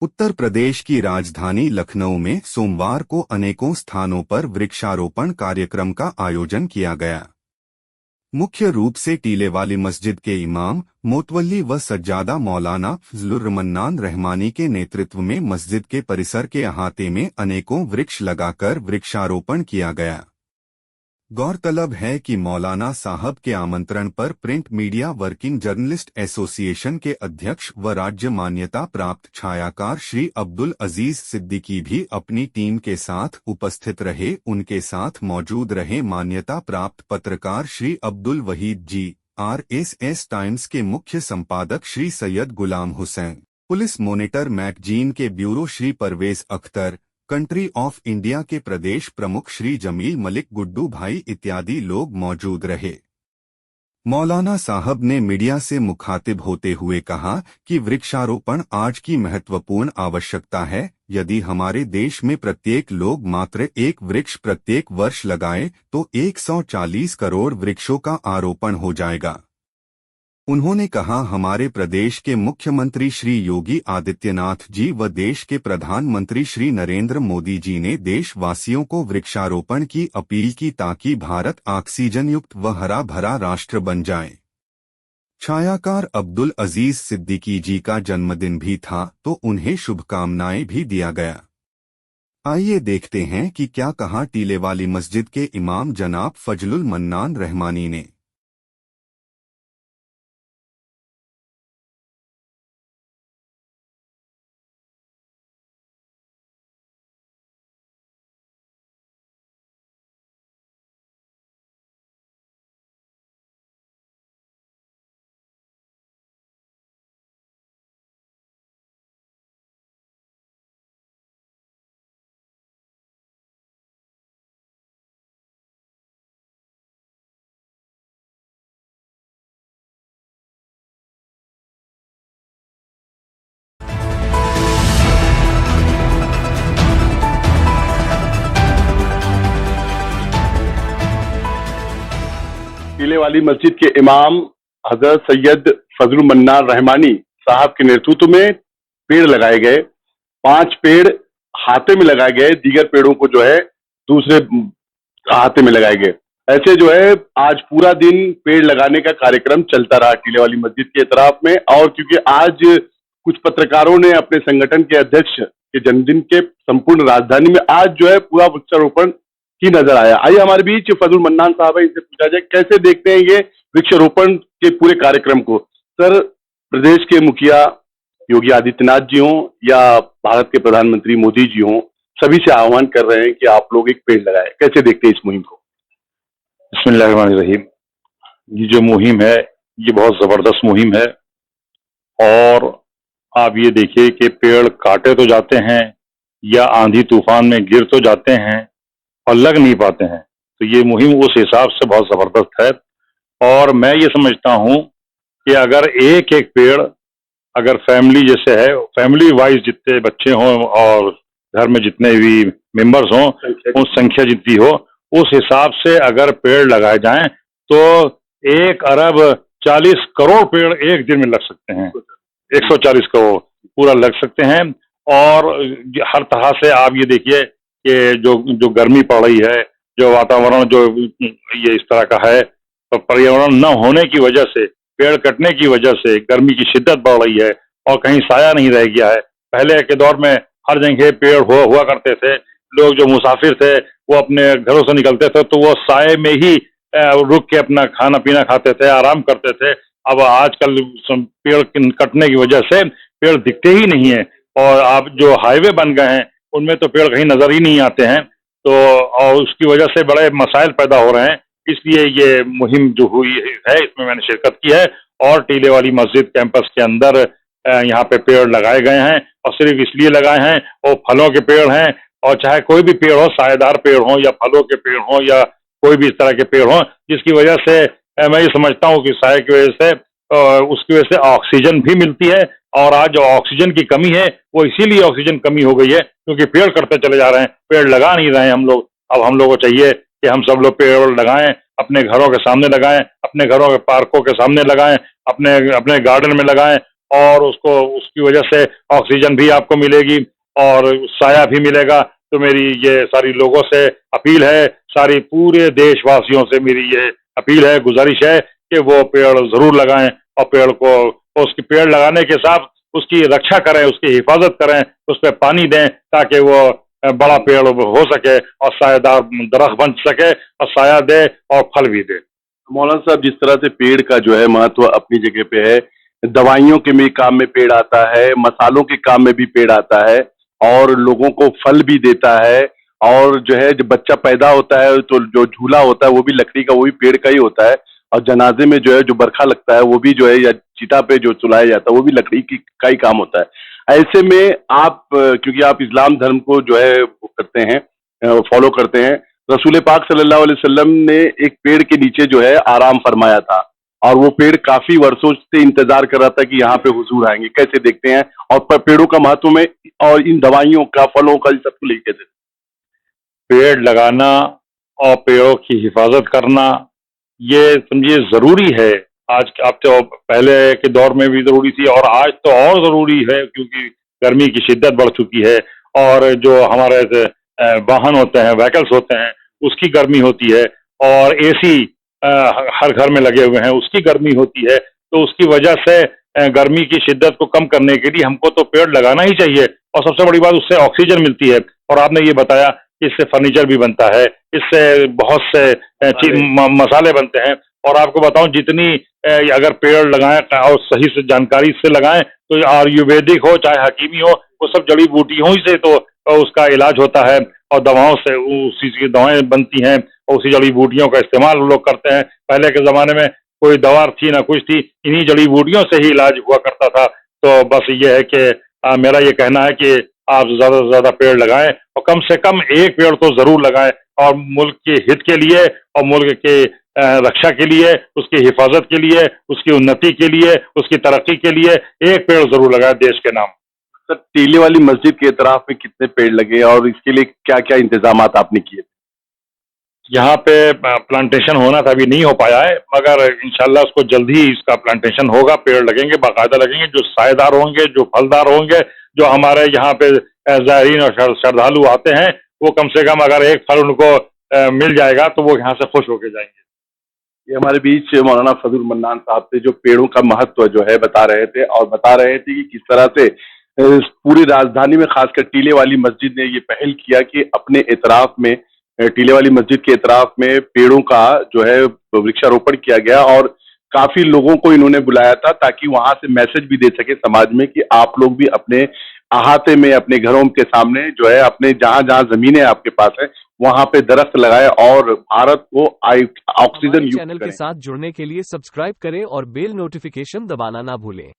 उत्तर प्रदेश की राजधानी लखनऊ में सोमवार को अनेकों स्थानों पर वृक्षारोपण कार्यक्रम का आयोजन किया गया। मुख्य रूप से टीले वाली मस्जिद के इमाम मोतवल्ली व सज्जादा मौलाना फजलुर मन्नान रहमानी के नेतृत्व में मस्जिद के परिसर के अहाते में अनेकों वृक्ष लगाकर वृक्षारोपण किया गया। गौरतलब है कि मौलाना साहब के आमंत्रण पर print media working journalist association के अध्यक्ष व राज्य मान्यता प्राप्त छायाकार श्री अब्दुल अजीज सिद्दीकी भी अपनी टीम के साथ उपस्थित रहे। उनके साथ मौजूद रहे मान्यता प्राप्त पत्रकार श्री अब्दुल वहीद जी, RSS टाइम्स के मुख्य संपादक Shri Syed Ghulam Hussain, police monitor magazine के bureau Shri Parvez Akhtar, country of India के प्रदेश प्रमुख श्री जमील मलिक गुड्डू भाई इत्यादि लोग मौजूद रहे। मौलाना साहब ने मीडिया से मुखातिब होते हुए कहा कि वृक्षारोपण आज की महत्वपूर्ण आवश्यकता है। यदि हमारे देश में प्रत्येक लोग मात्र एक वृक्ष प्रत्येक वर्ष लगाए तो 140 करोड़ वृक्षों का आरोपण हो जाएगा। उन्होंने कहा, हमारे प्रदेश के मुख्यमंत्री श्री योगी आदित्यनाथ जी व देश के प्रधानमंत्री श्री नरेंद्र मोदी जी ने देशवासियों को वृक्षारोपण की अपील की ताकि भारत ऑक्सीजन युक्त व हरा भरा राष्ट्र बन जाए। छायाकार अब्दुल अजीज सिद्दीकी जी का जन्मदिन भी था तो उन्हें शुभकामनाएं भी दिया गया। आइए देखते हैं कि क्या कहा टीले वाली मस्जिद के इमाम जनाब फजलुल मन्नान रहमानी ने। टीले वाली मस्जिद के इमाम हजरत सैयद फजलुल मन्नान रहमानी साहब के नेतृत्व में पेड़ लगाए गए। 5 पेड़ हाथे में लगाए गए, दीगर पेड़ों को जो है दूसरे हाथे में लगाए गए। ऐसे जो है आज पूरा दिन पेड़ लगाने का कार्यक्रम चलता रहा टीले वाली मस्जिद के तरफ में। और क्योंकि आज कुछ पत्रकारों ने अपने संगठन के अध्यक्ष के जन्मदिन के संपूर्ण राजधानी में आज जो है पूरा वृक्षारोपण की नजर आया। आइए हमारे बीच फजलुल मन्नान साहब है, इनसे पूछा जाए कैसे देखते हैं ये वृक्षारोपण के पूरे कार्यक्रम को। सर, प्रदेश के मुखिया योगी आदित्यनाथ जी हों या भारत के प्रधानमंत्री मोदी जी हों, सभी से आह्वान कर रहे हैं कि आप लोग एक पेड़ लगाएं। कैसे देखते हैं इस मुहिम को? बिस्मिल्लाहिर्रहमानिर्रहीम। ये जो मुहिम है ये बहुत जबरदस्त मुहिम है। और आप ये देखिए कि पेड़ काटे तो जाते हैं या आंधी तूफान में गिर तो जाते हैं और लग नहीं पाते हैं। तो ये मुहिम उस हिसाब से बहुत जबरदस्त है। और मैं ये समझता हूँ कि अगर एक एक पेड़, अगर फैमिली जैसे है, फैमिली वाइज जितने बच्चे हों और घर में जितने भी मेंबर्स हों, उस संख्या जितनी हो उस हिसाब से अगर पेड़ लगाए जाएं तो 1 अरब 40 करोड़ पेड़ एक दिन में लग सकते हैं। 140 करोड़ पूरा लग सकते हैं। और हर तरह से आप ये देखिए कि जो गर्मी पड़ रही है, जो वातावरण जो ये इस तरह का है, तो पर्यावरण न होने की वजह से, पेड़ कटने की वजह से गर्मी की शिद्दत बढ़ रही है और कहीं साया नहीं रह गया है। पहले के दौर में हर जगह पेड़ हुआ करते थे। लोग जो मुसाफिर थे वो अपने घरों से निकलते थे तो वो साये में ही रुक के अपना खाना पीना खाते थे, आराम करते थे। अब आजकल पेड़ कटने की वजह से पेड़ दिखते ही नहीं है। और अब जो हाईवे बन गए हैं उनमें तो पेड़ कहीं नजर ही नहीं आते हैं। तो और उसकी वजह से बड़े मसाइल पैदा हो रहे हैं। इसलिए ये मुहिम जो हुई है इसमें मैंने शिरकत की है और टीले वाली मस्जिद कैंपस के अंदर यहाँ पे पेड़ लगाए गए हैं। और सिर्फ इसलिए लगाए हैं, वो फलों के पेड़ हैं और चाहे कोई भी पेड़ हो, सायेदार पेड़ हो या फलों के पेड़ हो या कोई भी इस तरह के पेड़ हो, जिसकी वजह से मैं ये समझता हूँ कि साये की वजह से उसकी वजह से ऑक्सीजन भी मिलती है। और आज जो ऑक्सीजन की कमी है वो इसीलिए ऑक्सीजन कमी हो गई है क्योंकि पेड़ कटते चले जा रहे हैं, पेड़ लगा नहीं रहे हैं हम लोग। अब हम लोगों को चाहिए कि हम सब लोग पेड़ लगाएं, अपने घरों के सामने लगाएं, अपने घरों के पार्कों के सामने लगाएं, अपने गार्डन में लगाएं और उसको उसकी वजह से ऑक्सीजन भी आपको मिलेगी और साया भी मिलेगा। तो मेरी ये सारी लोगों से अपील है, सारी पूरे देशवासियों से मेरी ये अपील है, गुजारिश है कि वो पेड़ जरूर लगाएं और उसके पेड़ लगाने के साथ उसकी रक्षा करें, उसकी हिफाजत करें, उस पर पानी दें ताकि वो बड़ा पेड़ हो सके और सायादार दरख्त बन सके और साया दे और फल भी दे। मौलाना साहब, जिस तरह से पेड़ का जो है महत्व अपनी जगह पे है, दवाइयों के भी काम में पेड़ आता है, मसालों के काम में भी पेड़ आता है और लोगों को फल भी देता है। और जो है जब बच्चा पैदा होता है तो जो झूला होता है वो भी लकड़ी का, वो भी पेड़ का ही होता है। और जनाजे में जो है जो बरखा लगता है वो भी जो है, या चिता पे जो सुलाया जाता है वो भी लकड़ी की का ही काम होता है। ऐसे में आप क्योंकि आप इस्लाम धर्म को जो है वो करते हैं, फॉलो करते हैं, रसूल पाक सल्लल्लाहु अलैहि वसल्लम ने एक पेड़ के नीचे जो है आराम फरमाया था और वो पेड़ काफी वर्षों से इंतजार कर रहा था कि यहाँ पे हुजूर आएंगे। कैसे देखते हैं और पेड़ों का महत्व में और इन दवाइयों का, फलों का, इन सबको लेके कैसे? पेड़ लगाना और पेड़ों की हिफाजत करना ये समझिए जरूरी है। आज अब तो पहले के दौर में भी जरूरी थी और आज तो और जरूरी है क्योंकि गर्मी की शिद्दत बढ़ चुकी है और जो हमारे वाहन होते हैं, व्हीकल्स होते हैं, उसकी गर्मी होती है और एसी हर घर में लगे हुए हैं, उसकी गर्मी होती है। तो उसकी वजह से गर्मी की शिद्दत को कम करने के लिए हमको तो पेड़ लगाना ही चाहिए और सबसे बड़ी बात उससे ऑक्सीजन मिलती है। और आपने ये बताया कि इससे फर्नीचर भी बनता है, इससे बहुत से मसाले बनते हैं। और आपको बताऊं जितनी अगर पेड़ लगाएं और सही से जानकारी से लगाएं तो आयुर्वेदिक हो चाहे हकीमी हो, वो सब जड़ी बूटियों ही से तो उसका इलाज होता है और दवाओं से उसी की दवाएं बनती हैं और उसी जड़ी बूटियों का इस्तेमाल लोग करते हैं। पहले के जमाने में कोई दवा थी ना कुछ थी, इन्हीं जड़ी बूटियों से ही इलाज हुआ करता था। तो बस ये है कि मेरा ये कहना है कि आप ज्यादा से ज्यादा पेड़ लगाएं और कम से कम एक पेड़ तो जरूर लगाएं और मुल्क के हित के लिए और मुल्क के रक्षा के लिए, उसकी हिफाजत के लिए, उसकी उन्नति के लिए, उसकी तरक्की के लिए एक पेड़ जरूर लगाएं देश के नाम। सर, टीले वाली मस्जिद के इतराफ में कितने पेड़ लगे और इसके लिए क्या क्या इंतजाम आपने किए? यहाँ पे प्लांटेशन होना था, अभी नहीं हो पाया है, मगर इंशाल्लाह उसको जल्द ही इसका प्लांटेशन होगा। पेड़ लगेंगे, बाकायदा लगेंगे, जो सायेदार होंगे, जो फलदार होंगे, जो हमारे यहाँ पे ज़ायरीन और श्रद्धालु आते हैं वो कम से कम अगर एक फल उनको मिल जाएगा तो वो यहाँ से खुश होके जाएंगे। ये हमारे बीच मौलाना फजल मन्नान साहब थे जो पेड़ों का महत्व जो है बता रहे थे और बता रहे थे कि किस तरह से इस पूरी राजधानी में खासकर टीले वाली मस्जिद ने ये पहल किया कि अपने इतराफ में, टीले वाली मस्जिद के इतराफ में पेड़ों का जो है वृक्षारोपण किया गया और काफी लोगों को इन्होंने बुलाया था ताकि वहां से मैसेज भी दे सके समाज में कि आप लोग भी अपने अहाते में, अपने घरों के सामने जो है, अपने जहां जहां जमीनें आपके पास है वहां पे दरख्त लगाए और भारत को ऑक्सीजन युक्त चैनल के करें। साथ जुड़ने के लिए सब्सक्राइब करें और बेल नोटिफिकेशन दबाना ना भूलें।